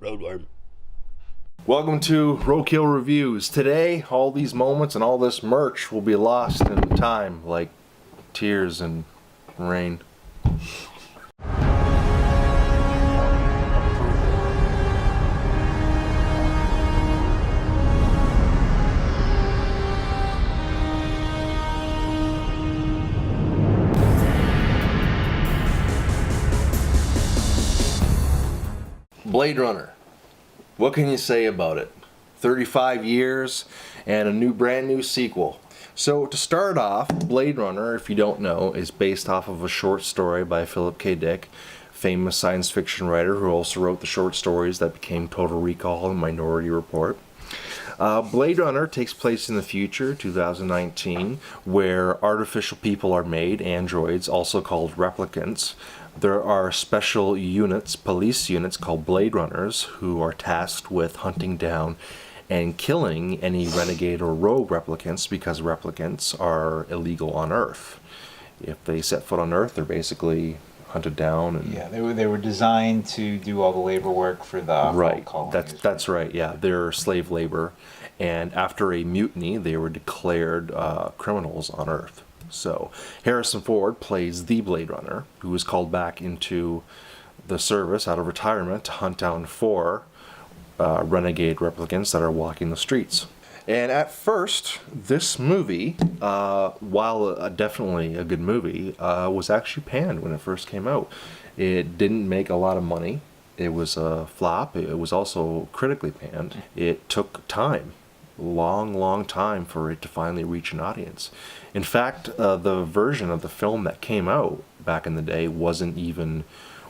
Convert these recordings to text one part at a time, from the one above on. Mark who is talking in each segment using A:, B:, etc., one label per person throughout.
A: Roadworm. Welcome to Roadkill Reviews. Today, all these moments and all this merch will be lost in time, like tears and rain. Blade Runner. What can you say about it? 35 years and a brand new sequel. So to start off, Blade Runner, if you don't know, is based off of a short story by Philip K. Dick, famous science fiction writer who also wrote the short stories that became Total Recall and Minority Report. Blade Runner takes place in the future, 2019, where artificial people are made, androids, also called replicants. There are special units, police units called Blade Runners, who are tasked with hunting down and killing any renegade or rogue replicants, because replicants are illegal on Earth. If they set foot on Earth, they're basically hunted down. And
B: yeah, they were designed to do all the labor work for the
A: right.
B: colonies.
A: That's right. Yeah, they're slave labor, and after a mutiny, they were declared criminals on Earth. So Harrison Ford plays the Blade Runner, who is called back into the service out of retirement to hunt down 4 renegade replicants that are walking the streets. And at first, this movie, while definitely a good movie, was actually panned when it first came out. It didn't make a lot of money. It was a flop. It was also critically panned. It took time. Long time for it to finally reach an audience. In fact, the version of the film that came out back in the day wasn't even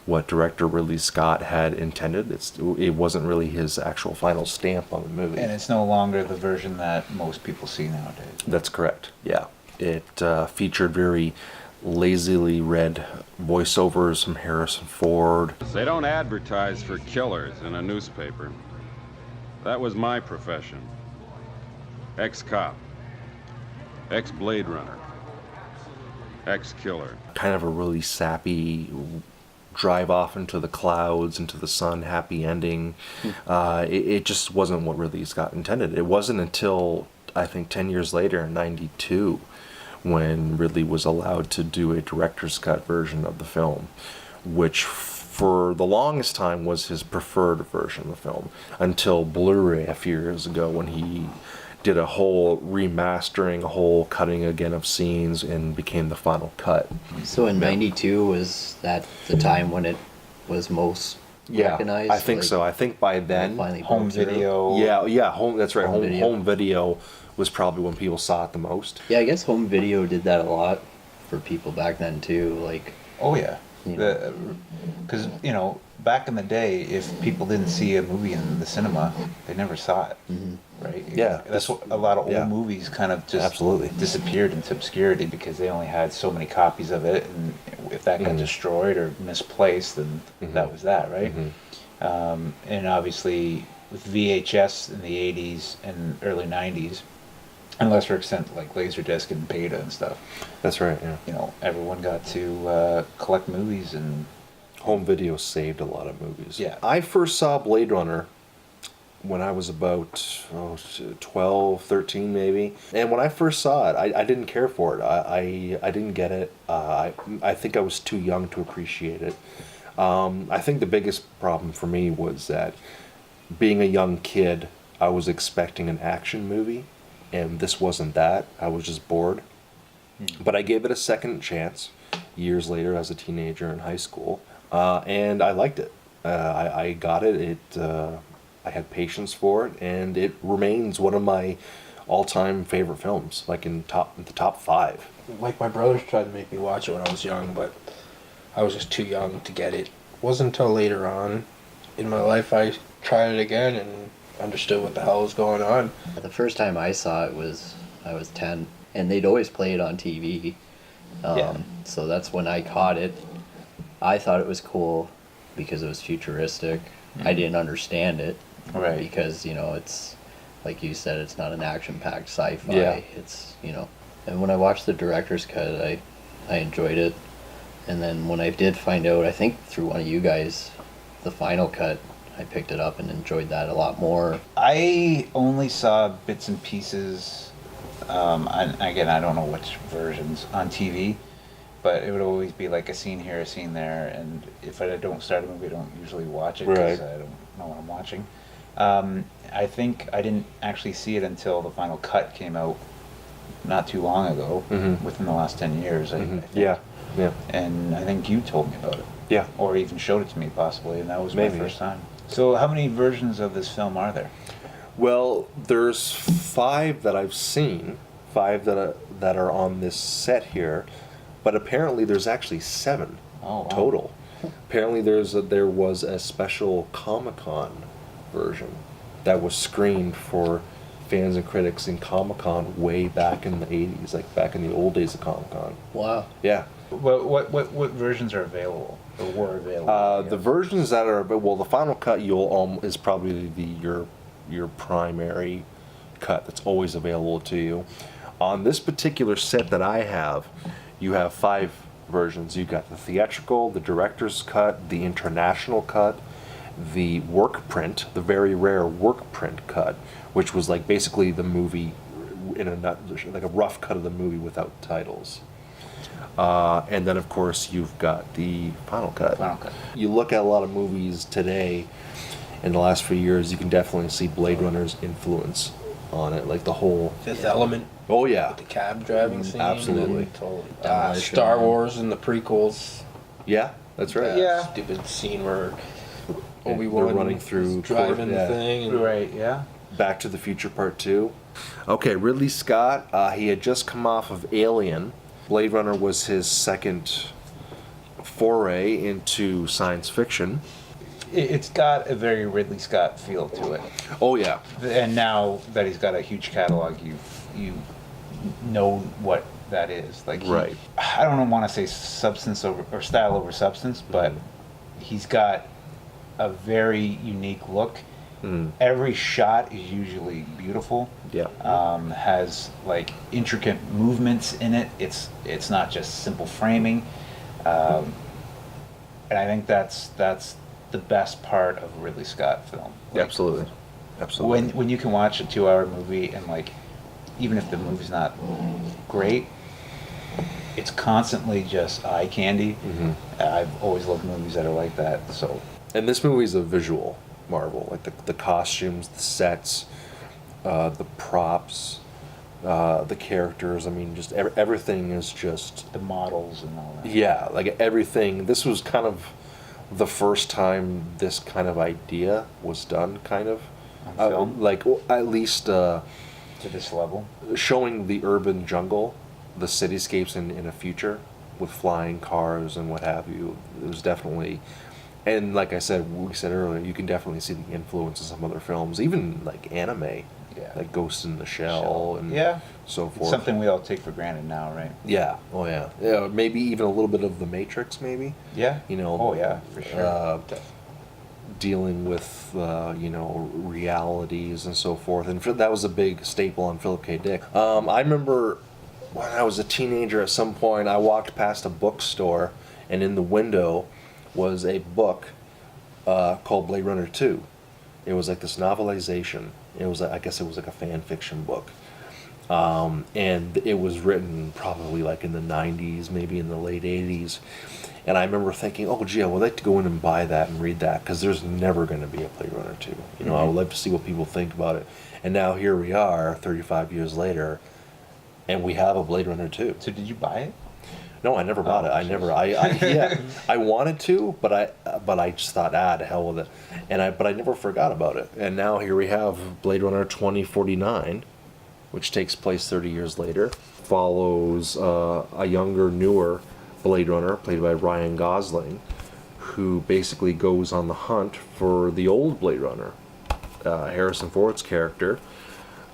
A: what director Ridley Scott had intended. It wasn't really his actual final stamp on the movie.
B: And it's no longer the version that most people see nowadays.
A: That's correct, yeah. It featured very lazily read voiceovers from Harrison Ford.
C: They don't advertise for killers in a newspaper. That was my profession. Ex-cop, ex-Blade Runner, ex-killer.
A: Kind of a really sappy, drive off into the clouds, into the sun, happy ending. It just wasn't what Ridley Scott intended. It wasn't until, I think, 10 years later, in '92, when Ridley was allowed to do a director's cut version of the film, which for the longest time was his preferred version of the film, until Blu-ray a few years ago, when he did a whole remastering, a whole cutting again of scenes, and became the final cut.
D: So in '92 was that the time when it was most recognized?
A: I think so. I think by then,
B: home video.
A: Yeah, home. That's right. Home video was probably when people saw it the most.
D: Yeah, I guess home video did that a lot for people back then too. Like,
B: oh yeah, because back in the day, if people didn't see a movie in the cinema, they never saw it.
D: Mm-hmm.
B: Right?
A: Yeah,
B: that's what a lot of old movies kind of just
A: absolutely disappeared
B: into obscurity because they only had so many copies of it, and if that got destroyed or misplaced, then that was that, right? And obviously with VHS in the 80s and early 90s, and lesser extent like Laserdisc and Beta and stuff.
A: That's right. Yeah.
B: Everyone got to collect movies, and
A: home video saved a lot of movies.
B: Yeah.
A: I first saw Blade Runner when I was about 12, 13 maybe. And when I first saw it, I didn't care for it. I didn't get it. I think I was too young to appreciate it. I think the biggest problem for me was that being a young kid, I was expecting an action movie, and this wasn't that. I was just bored. But I gave it a second chance years later as a teenager in high school, and I liked it. I got it. I had patience for it, and it remains one of my all-time favorite films, like in the top 5.
E: Like, my brothers tried to make me watch it when I was young, but I was just too young to get it. It wasn't until later on in my life I tried it again and understood what the hell was going on.
D: The first time I saw it I was 10, and they'd always play it on TV. So that's when I caught it. I thought it was cool because it was futuristic. I didn't understand it.
B: Right.
D: Because, it's, like you said, it's not an action-packed sci-fi.
A: Yeah.
D: It's, And when I watched the director's cut, I enjoyed it. And then when I did find out, I think through one of you guys, the final cut, I picked it up and enjoyed that a lot more.
B: I only saw bits and pieces, and again, I don't know which versions, on TV, but it would always be like a scene here, a scene there, and if I don't start a movie, I don't usually watch it because
A: Right.
B: I don't know what I'm watching. I think I didn't actually see it until the final cut came out not too long ago, within the last 10 years, I think.
A: Yeah. Yeah.
B: And I think you told me about it.
A: Yeah.
B: Or even showed it to me, possibly, and that was
A: Maybe.
B: my first time. So how many versions of this film are there?
A: Well, there's 5 that I've seen, 5 that are on this set here, but apparently there's actually 7
B: Oh, wow.
A: total. Apparently there was a special Comic-Con version that was screened for fans and critics in Comic-Con way back in the 80s, like back in the old days of Comic-Con.
D: Wow.
A: Yeah.
B: What versions are available or were available?
A: The versions that are, well, the final cut is probably your primary cut that's always available to you. On this particular set that I have, you have 5 versions. You've got the theatrical, the director's cut, the international cut, the work print, the very rare work print cut, which was like basically the movie in like a rough cut of the movie without titles. And then, of course, you've got the final cut.
B: Final cut.
A: You look at a lot of movies today, in the last few years, you can definitely see Blade Runner's influence on it. Like the whole...
E: Fifth Element,
A: Oh, yeah.
E: the cab driving scene.
A: Absolutely.
E: Totally.
D: Demolition
E: Star
D: Man.
E: Wars and the prequels.
A: Yeah, that's right.
E: That
B: Yeah.
E: Stupid scene where
A: They're
E: Obi-Wan
A: running through
E: driving
A: yeah.
E: the thing. And
B: Right, yeah.
A: Back to the Future Part 2. Okay, Ridley Scott, he had just come off of Alien. Blade Runner was his second foray into science fiction.
B: It's got a very Ridley Scott feel to it.
A: Oh, yeah.
B: And now that he's got a huge catalog, you know what that is. Like
A: Right.
B: I don't want to say substance over or style over substance, but he's got a very unique look. Every shot is usually beautiful.
A: Yeah.
B: Has like intricate movements in it. It's not just simple framing, and I think that's the best part of a Ridley Scott film. Like,
A: Absolutely. Absolutely.
B: when you can watch a 2-hour movie and like even if the movie's not great, it's constantly just eye candy. I've always loved movies that are like that. So
A: And this movie is a visual marvel. Like the costumes, the sets, the props, the characters. I mean, just everything is just...
B: the models and all that.
A: Yeah, like everything. This was kind of the first time this kind of idea was done, kind of.
B: On film?
A: Like, at least
B: To this level.
A: showing the urban jungle, the cityscapes in a future with flying cars and what have you. It was definitely... And like I said, we said earlier, you can definitely see the influence of some other films, even like anime,
B: Yeah.
A: like Ghost in the Shell and
B: Yeah.
A: so
B: It's
A: forth.
B: something we all take for granted now, right?
A: Yeah. Oh yeah. Yeah. Maybe even a little bit of The Matrix, maybe.
B: Yeah.
A: You know.
B: Oh yeah, for sure.
A: Dealing with realities and so forth, and that was a big staple on Philip K. Dick. I remember when I was a teenager. At some point, I walked past a bookstore, and in the window was a book called Blade Runner 2. It was like this novelization. It was, I guess, it was like a fan fiction book. And it was written probably like in the 90s, maybe in the late 80s. And I remember thinking, oh, gee, I would like to go in and buy that and read that, because there's never going to be a Blade Runner 2. I would like to see what people think about it. And now here we are, 35 years later, and we have a Blade Runner 2.
B: So did you buy it?
A: No, I never bought it. I never. Yeah, I wanted to, but I just thought, to hell with it. But I never forgot about it. And now here we have Blade Runner 2049, which takes place 30 years later. Follows a younger, newer Blade Runner played by Ryan Gosling, who basically goes on the hunt for the old Blade Runner, Harrison Ford's character,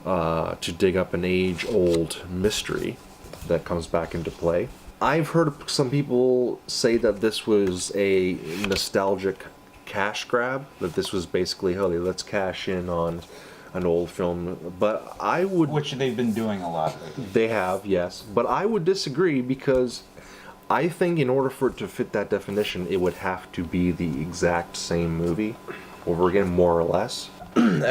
A: to dig up an age-old mystery that comes back into play. I've heard some people say that this was a nostalgic cash grab, that this was basically, hey, let's cash in on an old film, but I would.
B: Which they've been doing a lot lately.
A: They have, yes, but I would disagree because I think in order for it to fit that definition, it would have to be the exact same movie over again, more or less.
E: And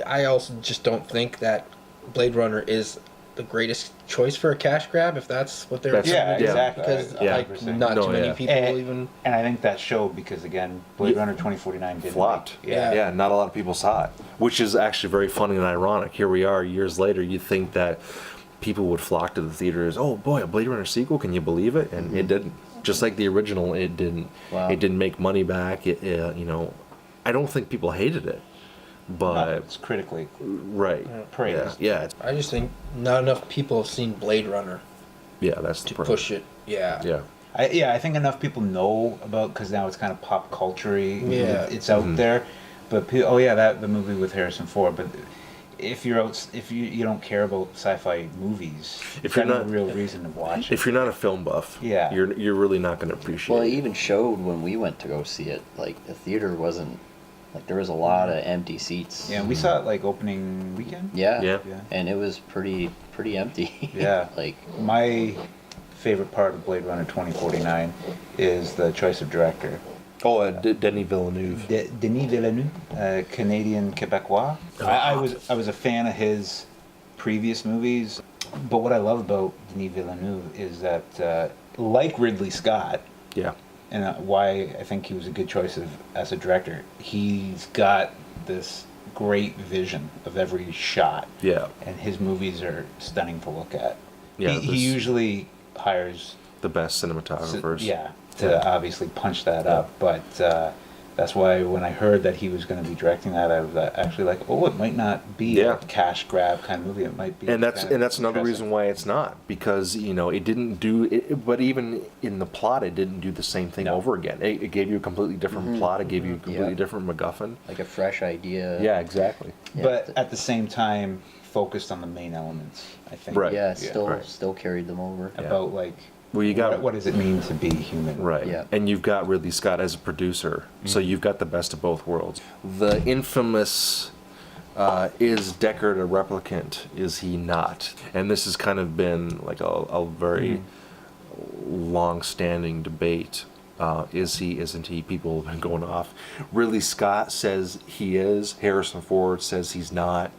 E: I also just don't think that Blade Runner is the greatest choice for a cash grab, if that's what they're
A: That's-
E: trying to do.
B: exactly.
E: Because
A: Yeah.
E: like not
A: No,
E: too many
A: yeah.
E: people
B: And-
E: even.
B: And I think that showed because, again, Blade Runner 2049 did
A: Flopped.
E: Yeah.
A: Not a lot of people saw it, which is actually very funny and ironic. Here we are years later. You'd think that people would flock to the theaters. Oh boy, a Blade Runner sequel! Can you believe it? And it didn't. Just like the original, it didn't.
D: Wow.
A: It didn't make money back. I don't think people hated it, but
B: It's critically
A: right.
B: praised.
A: Yeah.
E: I just think not enough people have seen Blade Runner
A: Yeah. That's the
E: to
A: problem.
E: push it. Yeah.
A: Yeah.
B: I think enough people know about, because now it's kind of pop culture-y.
E: Yeah.
B: It's out there. But the movie with Harrison Ford. But if you don't care about sci-fi movies,
A: If
B: you've
A: you're
B: got
A: not-
B: no real reason to watch it.
A: If you're not a film buff,
B: Yeah.
A: you're really not going to appreciate
D: Well, it
A: it.
D: even showed when we went to go see it. Like the theater wasn't like there was a lot of empty seats.
B: Yeah, we saw it like opening weekend.
D: Yeah.
A: Yeah.
D: And it was pretty empty.
B: Yeah.
D: Like
B: My favorite part of Blade Runner 2049 is the choice of director.
A: Oh, Denis Villeneuve.
B: Denis Villeneuve, Canadian Quebecois. I was a fan of his previous movies, but what I love about Denis Villeneuve is that, like Ridley Scott,
A: Yeah.
B: and why I think he was a good choice as a director, he's got this great vision of every shot.
A: Yeah.
B: And his movies are stunning to look at.
A: Yeah,
B: he
A: this-
B: usually hires
A: The best cinematographers.
B: to obviously punch that up, but that's why when I heard that he was going to be directing that, I was actually like, oh, it might not be
A: Yeah.
B: a cash grab kind of movie. It might be,
A: And that's
B: kind of
A: another
B: interesting.
A: reason why it's not, because it didn't do it, but even in the plot it didn't do the same thing
B: No.
A: over again. It gave you a completely different plot. It gave you a completely
D: Yeah.
A: different MacGuffin.
D: a fresh idea.
A: Yeah, exactly.
D: Yeah.
B: But at the same time, focused on the main elements. I think.
A: Right.
D: Yeah,
A: right.
D: still carried them over.
B: About like,
A: Well, you got
B: what does it mean to be human?
A: right,
D: Yeah.
A: and you've got Ridley Scott as a producer, so you've got the best of both worlds. The infamous is Deckard a replicant? Is he not? And this has kind of been like a very long-standing debate. Is he? Isn't he? People have been going off. Ridley Scott says he is. Harrison Ford says he's not.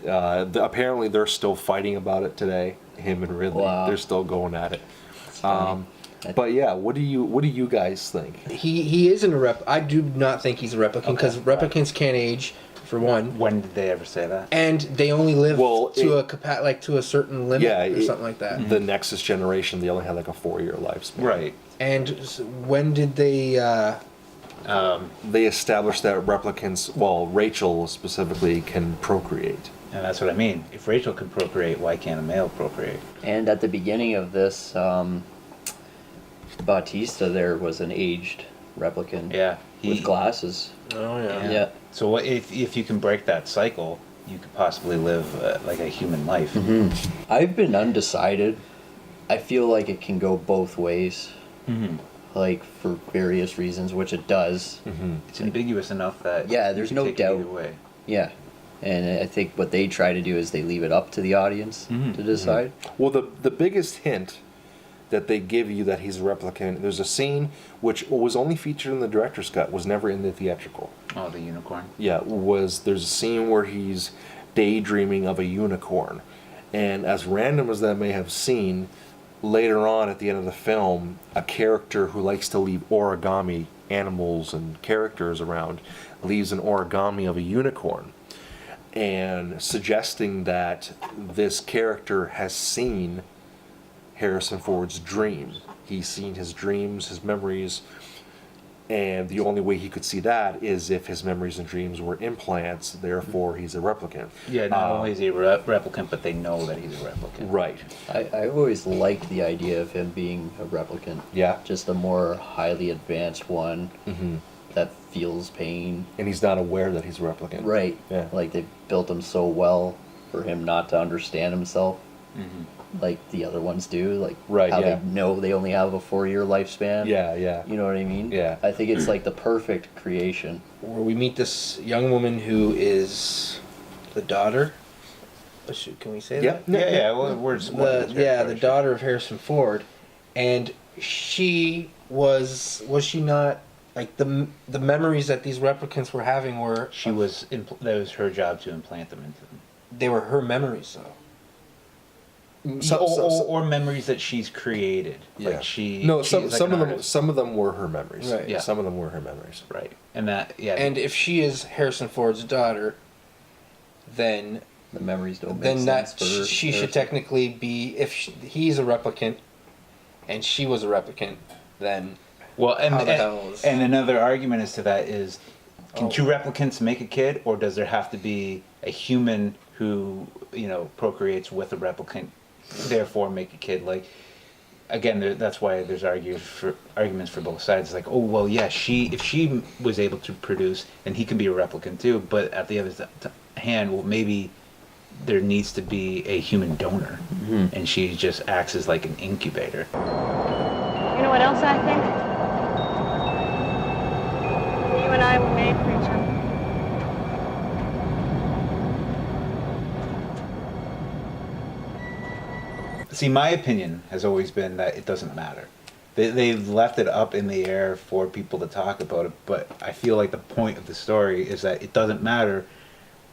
A: Apparently they're still fighting about it today. Him and Ridley,
D: Wow.
A: they're still going at it.
D: funny.
A: But yeah, what do you guys think?
E: He isn't a rep. I do not think he's a replicant because replicants can't age, for one,
B: When did they ever say that?
E: and they only live
A: Well,
E: to a certain limit or something like that.
A: The Nexus generation, they only had like a 4-year lifespan.
B: Right.
E: And when did they?
A: They established that replicants, well, Rachel specifically, can procreate.
B: And that's what I mean. If Rachel can procreate, why can't a male procreate?
D: And at the beginning of this, Bautista there was an aged replicant.
B: Yeah.
D: With glasses.
E: Oh yeah.
D: Yeah.
B: So what if you can break that cycle, you could possibly live like a human life.
D: I've been undecided. I feel like it can go both ways. Like for various reasons, which it does.
B: It's ambiguous enough that
D: Yeah, there's
B: you
D: no
B: can take it either
D: doubt.
B: way.
D: Yeah. And I think what they try to do is they leave it up to the audience to decide.
A: Well, the biggest hint that they give you that he's a replicant, there's a scene which was only featured in the director's cut, was never in the theatrical.
B: Oh, the unicorn.
A: Yeah, there's a scene where he's daydreaming of a unicorn. And as random as that may have seemed, later on at the end of the film, a character who likes to leave origami animals and characters around leaves an origami of a unicorn, and suggesting that this character has seen Harrison Ford's dream. He's seen his dreams, his memories, and the only way he could see that is if his memories and dreams were implants, therefore he's a replicant.
B: Yeah, not only is he a replicant, but they know that he's a replicant.
A: Right.
D: I've always liked the idea of him being a replicant.
A: Yeah.
D: Just a more highly advanced one that feels pain.
A: And he's not aware that he's a replicant.
D: Right.
A: Yeah.
D: Like they built him so well for him not to understand himself. like the other ones do. Like
A: Right,
D: how
A: yeah.
D: they know they only have a 4-year lifespan.
A: Yeah.
D: You know what I mean?
A: Yeah.
D: I think it's like the perfect creation.
E: Where we meet this young woman who is the daughter. Can we say
A: Yep.
E: that?
B: Yeah. Well,
E: The daughter of Harrison Ford, and she was she not like the memories that these replicants were having were
B: She was. That was her job to implant them into them.
E: they were her memories though.
B: Or memories that she's created.
A: Yeah.
B: Like she.
A: No,
B: she's
A: some
B: like
A: of
B: an
A: them.
B: artist.
A: Some of them were her memories.
E: Right.
B: Yeah.
A: Some of them were her memories.
B: Right. And that. Yeah.
E: And if she is Harrison Ford's daughter, then
D: The memories don't make
E: then
D: sense
E: that
D: for
E: she should
D: Harrison.
E: technically be he's a replicant, and she was a replicant. Then
B: Well,
E: How the hell is-
B: and another argument as to that is, can two replicants make a kid, or does there have to be a human who procreates with a replicant, therefore make a kid? Like, again, that's why there's arguments for both sides. Like, oh well, yeah, if she was able to produce, then he can be a replicant too. But at the other hand, well, maybe there needs to be a human donor, and she just acts as like an incubator.
F: You know what else I think? You and I were made for each other.
B: See, my opinion has always been that it doesn't matter. They've left it up in the air for people to talk about it, but I feel like the point of the story is that it doesn't matter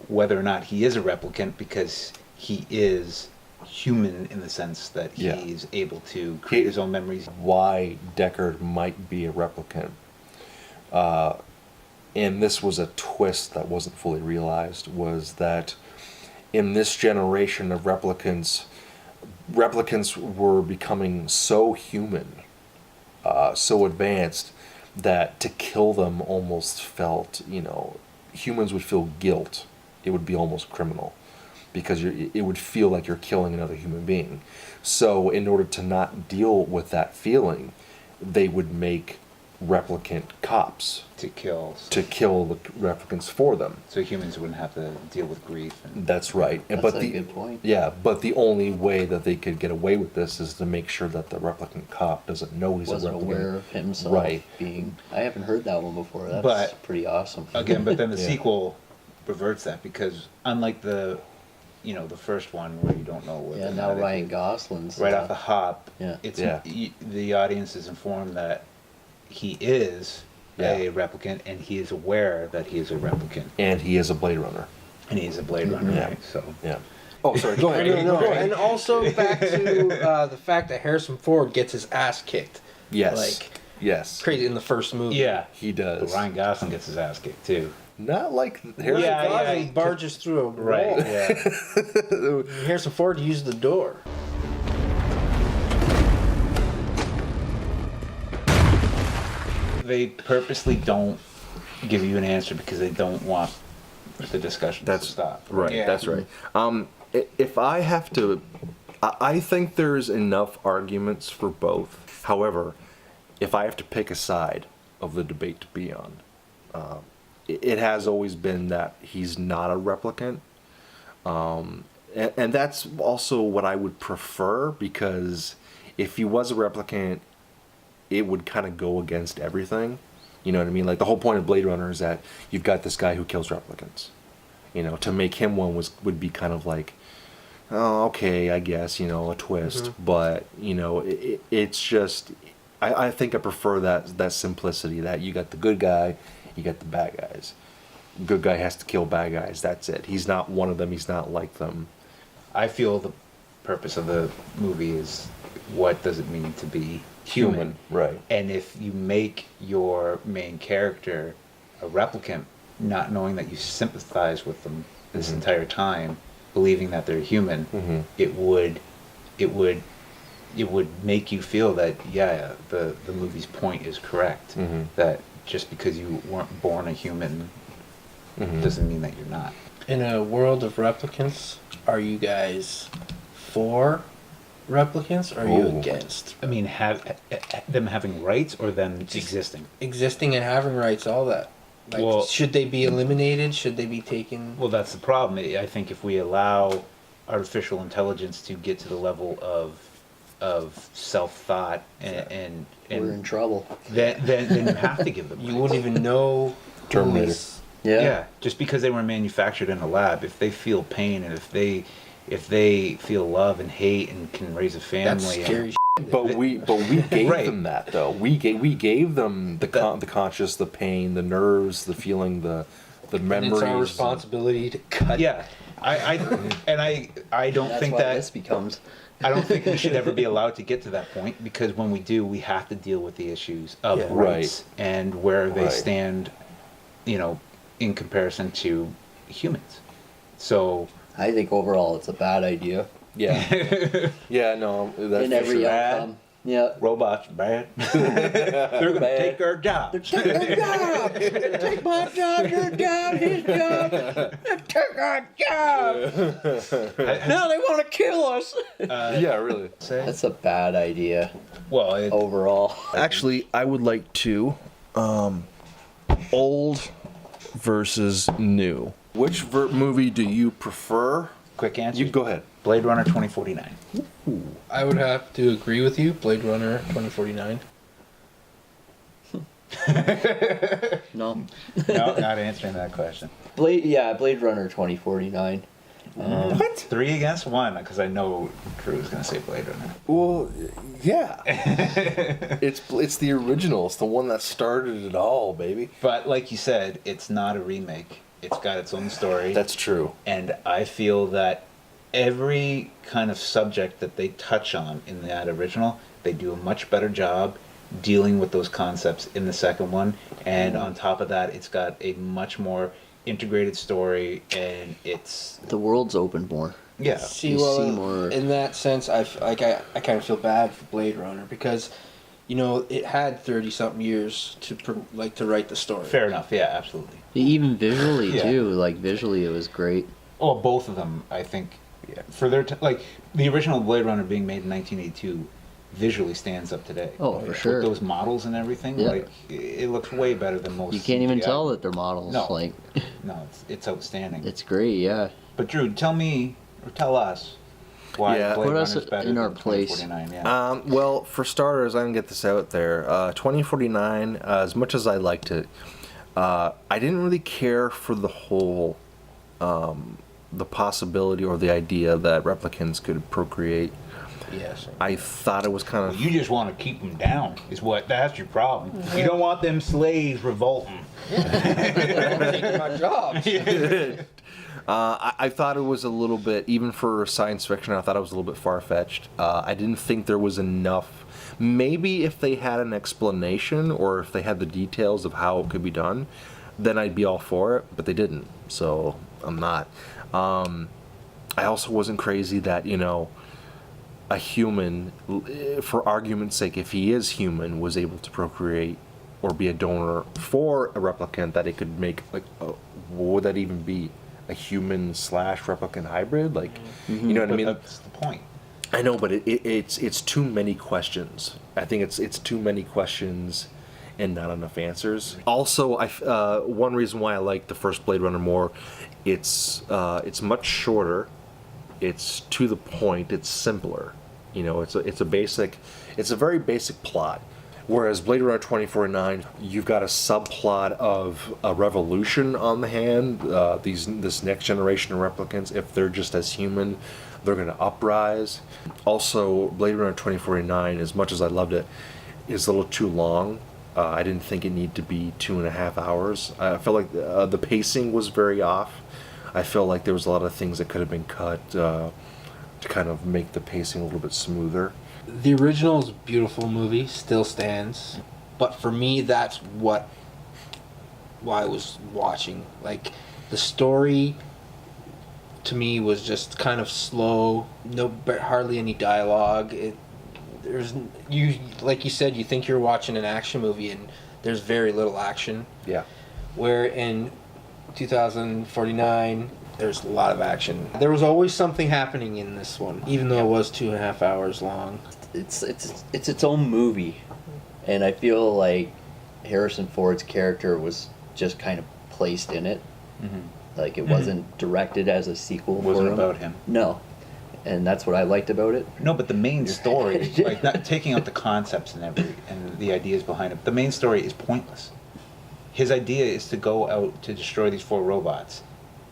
B: whether or not he is a replicant, because he is human in the sense that
A: Yeah.
B: he's able to create his own memories.
A: Why Deckard might be a replicant. And this was a twist that wasn't fully realized, was that in this generation of replicants were becoming so human, so advanced, that to kill them almost felt, humans would feel guilt. It would be almost criminal, because it would feel like you're killing another human being. So in order to not deal with that feeling, they would make replicant cops
B: To kill,
A: to kill the replicants for them.
B: so humans wouldn't have to deal with grief. And
A: That's right.
D: That's
A: but
D: a good point.
A: Yeah, but the only way that they could get away with this is to make sure that the replicant cop doesn't know he's
D: Wasn't
A: a replicant.
D: aware of himself
A: Right.
D: being. I haven't heard that one before. That's
B: But-
D: pretty awesome.
B: again, but then the
A: Yeah.
B: sequel reverts that, because unlike the first one where you don't know what.
D: Yeah, now Ryan Gosling's
B: Right off the hop,
D: Yeah.
B: it's
A: Yeah.
B: The audience is informed that he is a replicant, and he is aware that he is a replicant,
A: And he is a Blade Runner.
B: and he's a Blade Runner.
A: Yeah.
B: Right? So
A: Yeah. Oh, sorry. Go ahead.
E: No, and also back to the fact that Harrison Ford gets his ass kicked.
A: Yes.
E: Like
A: Yes.
E: crazy in the first movie.
B: yeah,
A: He
B: but
A: does.
B: Ryan Gosling gets his ass kicked too.
A: Not like Harrison.
B: Yeah,
E: Gosling
B: yeah.
E: barges through a
B: Right.
E: wall.
B: Yeah.
E: Harrison Ford used the door.
B: They purposely don't give you an answer because they don't want the discussion to stop.
A: Right.
E: Yeah.
A: That's right. If I have to, I think there's enough arguments for both. However, if I have to pick a side of the debate to be on, it has always been that he's not a replicant. And that's also what I would prefer, because if he was a replicant, it would kind of go against everything. You know what I mean? Like, the whole point of Blade Runner is that you've got this guy who kills replicants. To make him one would be kind of like, oh, okay, I guess, a twist.
E: Mm-hmm.
A: But, it's just, I think I prefer that simplicity, that you got the good guy, you got the bad guys. Good guy has to kill bad guys, that's it. He's not one of them, he's not like them.
B: I feel the purpose of the movie is, what does it mean to be human?
A: Right.
B: And if you make your main character a replicant, not knowing that you sympathize with them this entire time, believing that they're human, it would make you feel that the movie's point is correct. That just because you weren't born a human doesn't mean that you're not.
E: In a world of replicants, are you guys for replicants or are you
A: Ooh.
E: against?
B: I mean, have them having rights or them existing?
E: Existing and having rights, all that. Like,
B: Well-
E: should they be eliminated? Should they be taken?
B: Well, that's the problem. I think if we allow artificial intelligence to get to the level of self-thought and
D: We're in trouble.
B: then you have to give them
E: You wouldn't even know.
A: Terminator.
E: who's-
D: Yeah.
B: just because they were manufactured in a lab, if they feel pain and if they feel love and hate and can raise a family,
E: That's
B: and-
E: scary.
A: But we gave
B: Right.
A: them that though. We gave them the conscious, the pain, the nerves, the feeling, the
E: And
A: memories.
E: it's our responsibility to cut.
B: yeah, I don't
D: That's
B: think
D: why
B: that
D: this becomes.
B: I don't think we should ever be allowed to get to that point, because when we do, we have to deal with the issues of
E: Yeah.
B: rights and where they
A: Right.
B: stand, in comparison to humans. So
D: I think overall it's a bad idea.
A: Yeah. Yeah. No. That's
D: In
A: for
D: every
A: sure.
D: outcome. Yeah.
B: robots are bad. They're gonna
D: Bad.
B: take our jobs.
D: Take our job. Take my job. Your job. His job. Take our job. Now they want to kill us.
A: Yeah. Really.
D: That's a bad idea
B: Well,
D: overall.
A: Actually, I would like to old versus new. Which movie do you prefer?
B: quick answer.
A: You go ahead.
B: Blade Runner 2049.
E: I would have to agree with you. Blade Runner 2049.
D: No.
B: No, not answering that question.
D: Blade Runner 2049.
B: What? 3 against 1, because I know Drew was gonna say Blade Runner.
A: Well, yeah. it's the original. It's the one that started it all, baby.
B: But like you said, it's not a remake. It's got its own story.
A: That's true.
B: And I feel that every kind of subject that they touch on in that original, they do a much better job dealing with those concepts in the second one. And on top of that, it's got a much more integrated story, and it's
D: The world's open more.
B: yeah.
D: You see more-
E: In that sense, I kind of feel bad for Blade Runner because, it had 30-something years to write the story.
B: Fair enough. Yeah, absolutely.
D: Even visually
B: Yeah.
D: too. Like visually, it was great.
B: Oh, both of them, I think, for their like the original Blade Runner being made in 1982, visually stands up today.
D: Oh, for sure.
B: With those models and everything,
D: Yeah.
B: like it looks way better than most.
D: You can't even
B: CGI.
D: tell that they're models.
B: No.
D: Like
B: No, it's outstanding.
D: it's great. Yeah.
B: But Drew, tell me or tell us why
A: Yeah.
B: Blade
D: Put us
B: Runner's better
D: in our
B: than
D: place.
B: 2049. Yeah.
A: Well, for starters, I'm gonna get this out there. 2049, as much as I liked it, I didn't really care for the whole, the possibility or the idea that replicants could procreate.
E: Yes.
A: I thought it was kind of.
B: You just want to keep them down, is what? That's your problem. You don't want them slaves revolting.
E: Taking my job.
A: I thought it was a little bit, even for science fiction, I thought it was a little bit far-fetched. I didn't think there was enough. Maybe if they had an explanation or if they had the details of how it could be done, then I'd be all for it, but they didn't, so I'm not. I also wasn't crazy that, a human, for argument's sake, if he is human, was able to procreate or be a donor for a replicant, that it could make, what would that even be? A human/replicant hybrid? Like, you know what I
B: But
A: mean?
B: that's the point.
A: I know, but it's too many questions. I think it's too many questions and not enough answers. Also, one reason why I like the first Blade Runner more, it's much shorter. It's to the point. It's simpler. It's a very basic plot. Whereas Blade Runner 2049, you've got a subplot of a revolution on the hand. This next generation of replicants, if they're just as human, they're going to uprise. Also, Blade Runner 2049, as much as I loved it, is a little too long. I didn't think it needed to be 2.5 hours. I felt like the pacing was very off. I felt like there was a lot of things that could have been cut to kind of make the pacing a little bit smoother.
E: The original is a beautiful movie, still stands. But for me, that's why I was watching. Like, the story to me was just kind of slow. Hardly any dialogue. Like you said, you think you're watching an action movie, and there's very little action.
A: Yeah.
E: Where in 2049, there's a lot of action. There was always something happening in this one, even though it was 2.5 hours long.
D: It's its own movie, and I feel like Harrison Ford's character was just kind of placed in it.
B: Mm-hmm.
D: Like it wasn't directed as a sequel.
B: Wasn't
D: for him.
B: about him.
D: No, and that's what I liked about it.
B: No, but the main story, like not taking out the concepts and the ideas behind it, the main story is pointless. His idea is to go out to destroy these 4 robots,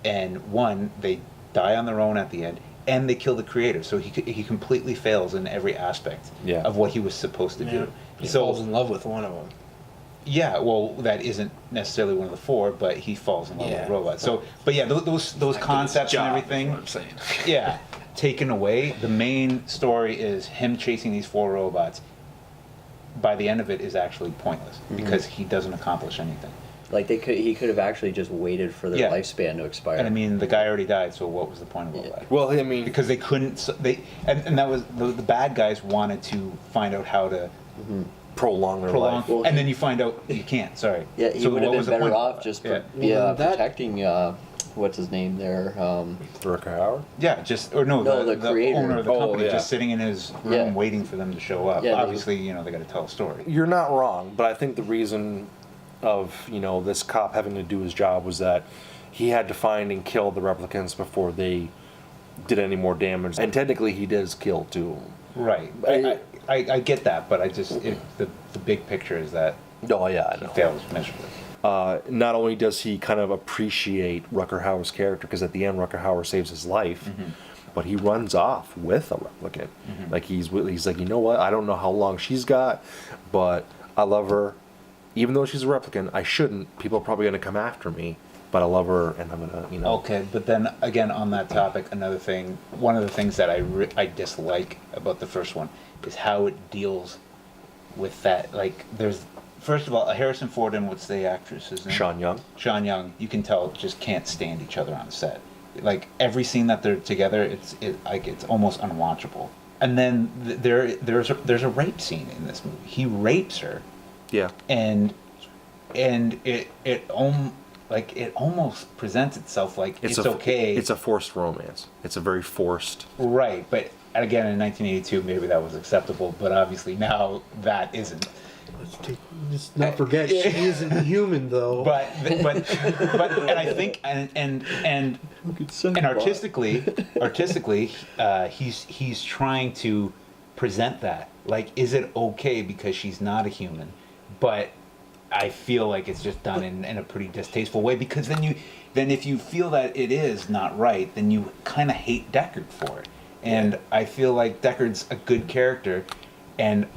B: and one, they die on their own at the end, and they kill the creator. So he completely fails in every aspect of what he was supposed to do.
E: He
B: So
E: falls in love with one of them.
B: yeah, well, that isn't necessarily one of the 4, but he falls in love with robots. So, but yeah, those concepts and everything.
E: What I'm saying.
B: Yeah, taken away. The main story is him chasing these 4 robots. By the end of it, is actually pointless because he doesn't accomplish anything.
D: Like he could have actually just waited for their lifespan to expire.
B: And I mean, the guy already died, so what was the point of all that?
A: Well, I mean,
B: Because they couldn't. And that was the bad guys wanted to find out how to
A: prolong their life.
D: Well,
B: and then you find out you can't. Sorry.
D: Yeah, he
B: So
D: would have
B: what
D: been
B: was the
D: better
B: point?
D: off just
E: Well, that-
D: protecting. What's his name there?
A: Rutger Hauer?
B: Yeah,
D: the
B: the
D: creator.
B: owner of the
A: Oh,
B: company
A: yeah.
B: just sitting in his room
D: Yeah.
B: waiting for them to show up.
D: Yeah,
B: Obviously, they got to tell a story.
A: You're not wrong, but I think the reason of, this cop having to do his job was that he had to find and kill the replicants before they did any more damage. And technically he does kill 2 of them.
B: Right. I get that, but the big picture is that
A: Oh, yeah, I
B: he
A: know.
B: fails miserably.
A: Not only does he kind of appreciate Rutger Hauer's character, because at the end Rutger Hauer saves his life, but he runs off with a replicant. Like he's like, you know what? I don't know how long she's got, but I love her. Even though she's a replicant, I shouldn't. People are probably going to come after me, but I love her, and I'm gonna,
B: Okay, but then again on that topic, another thing, one of the things that I dislike about the first one is how it deals with that. Like, there's first of all, Harrison Ford and what's the actress's name?
A: Sean Young.
B: Sean Young. You can tell just can't stand each other on set. Like every scene that they're together, it's almost unwatchable. And then there's a rape scene in this movie. He rapes her.
A: Yeah.
B: And it almost presents itself like it's okay.
A: It's a forced romance. It's a very forced.
B: Right, but again in 1982 maybe that was acceptable, but obviously now that isn't.
E: Let's not forget, she isn't human though.
B: But and I think and artistically he's trying to present that, like, is it okay because she's not a human? But I feel like it's just done in a pretty distasteful way, because then if you feel that it is not right, then you kind of hate Deckard for it. And I feel like Deckard's a good character, and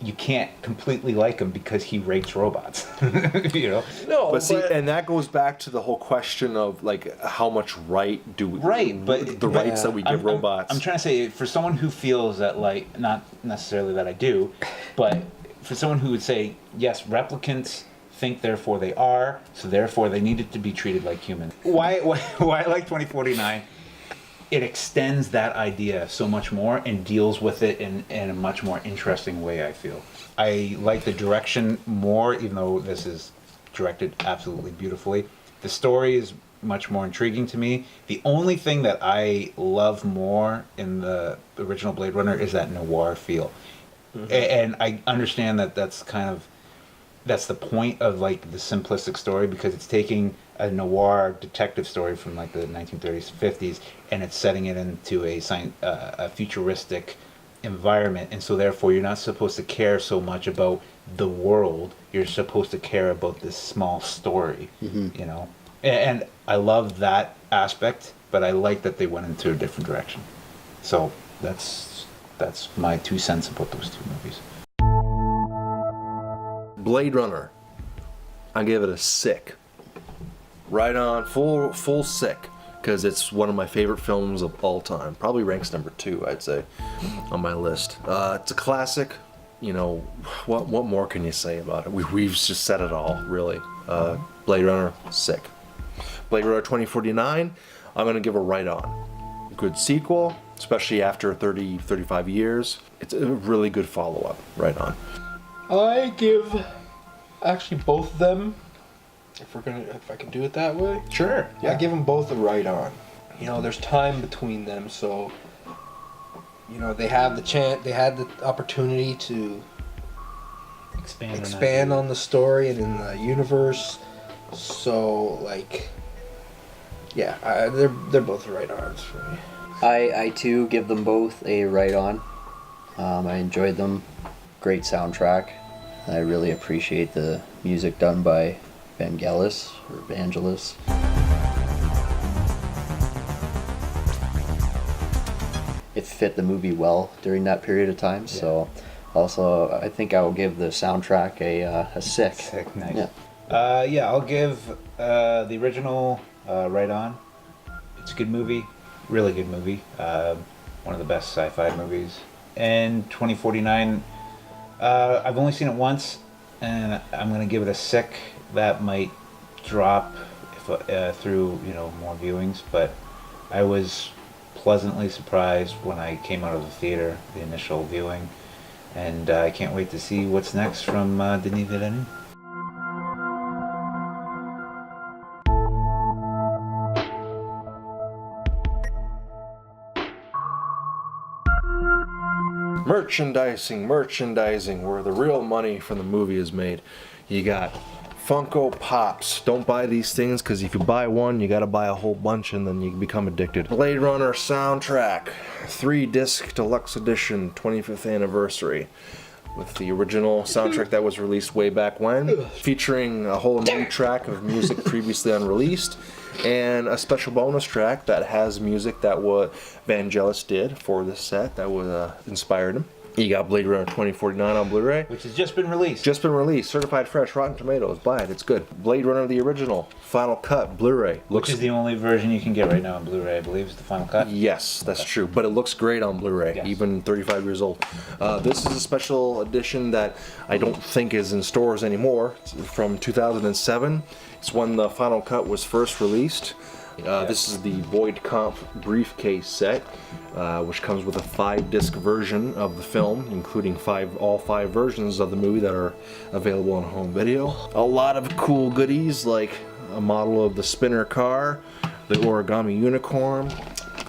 B: you can't completely like him because he rapes robots.
A: No, but see, and that goes back to the whole question of like how much right do we,
B: but
A: the rights that we give robots.
B: I'm trying to say, for someone who feels that, like, not necessarily that I do, but for someone who would say, yes, replicants think therefore they are, so therefore they needed to be treated like humans. Why I like 2049, it extends that idea so much more and deals with it in a much more interesting way, I feel. I like the direction more, even though this is directed absolutely beautifully. The story is much more intriguing to me. The only thing that I love more in the original Blade Runner is that noir feel. And I understand that that's the point of, like, the simplistic story, because it's taking a noir detective story from, like, the 1930s, 50s, and it's setting it into a futuristic environment, and so therefore you're not supposed to care so much about the world. You're supposed to care about this small story, And I love that aspect, but I like that they went into a different direction. So that's my 2 cents about those 2 movies.
A: Blade Runner, I give it a sick. Right on, full sick, because it's one of my favorite films of all time. Probably ranks number 2, I'd say, on my list. It's a classic. What more can you say about it? We've just said it all, really. Blade Runner, sick. Blade Runner 2049, I'm gonna give a right on. Good sequel, especially after 35 years. It's a really good follow-up. Right on.
E: I give actually both of them, if I can do it that way.
B: Sure.
E: I give them both a right on. There's time between them, so they have the chance, they had the opportunity to expand on the story and in the universe. So, like, yeah, they're both right ons for me.
D: I too give them both a right on. I enjoyed them. Great soundtrack. I really appreciate the music done by Vangelis or Vangelis. It fit the movie well during that period of time. So, also I think I will give the soundtrack a sick.
B: Sick, nice.
D: Yeah.
B: I'll give the original right on. It's a good movie, really good movie. One of the best sci-fi movies. And 2049, I've only seen it once, and I'm gonna give it a sick. That might drop if, through more viewings, but I was pleasantly surprised when I came out of the theater, the initial viewing, and I can't wait to see what's next from Denis Villeneuve.
A: Merchandising, where the real money from the movie is made. You got Funko Pops. Don't buy these things, because if you buy one, you gotta buy a whole bunch and then you become addicted. Blade Runner soundtrack, 3-disc deluxe edition, 25th anniversary. With the original soundtrack that was released way back when, featuring a whole new track of music previously unreleased, and a special bonus track that has music that what Vangelis did for this set that was inspired him. You got Blade Runner 2049 on Blu-ray.
B: Which has just been released.
A: Just been released, certified fresh, Rotten Tomatoes. Buy it, it's good. Blade Runner the original, final cut, Blu-ray.
B: Which is the only version you can get right now on Blu-ray, I believe, is the final cut.
A: Yes, that's true. But it looks great on Blu-ray,
B: Yes.
A: even 35 years old. This is a special edition that I don't think is in stores anymore. It's from 2007. It's when the final cut was first released. This is the Void Comp briefcase set, which comes with a 5-disc version of the film, including all 5 versions of the movie that are available on home video. A lot of cool goodies, like a model of the spinner car, the origami unicorn,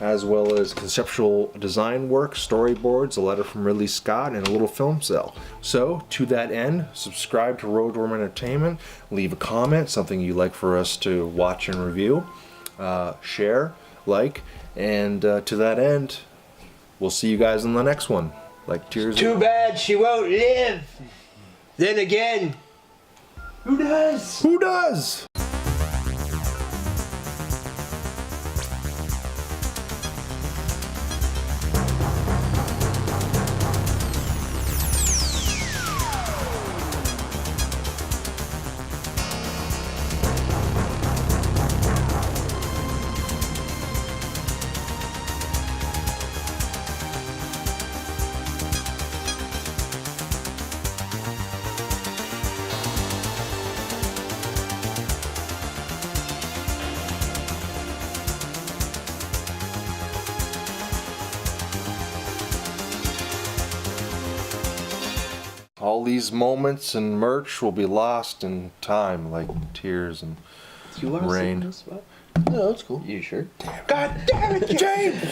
A: as well as conceptual design work, storyboards, a letter from Ridley Scott, and a little film cell. So, to that end, subscribe to Roadworm Entertainment, leave a comment, something you'd like for us to watch and review. Share, like, and to that end, we'll see you guys in the next one. Like Tears.
E: Too bad she won't live. Then again, who does?
A: Who does? All these moments and merch will be lost in time, like tears and
D: Do you want to sit in
A: rain.
D: this spot?
E: No, it's cool.
D: You sure?
A: God damn it, James!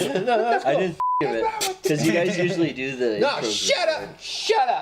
D: I didn't think of it. Because you guys usually do the
E: No,
D: intros
E: shut up! Shut up!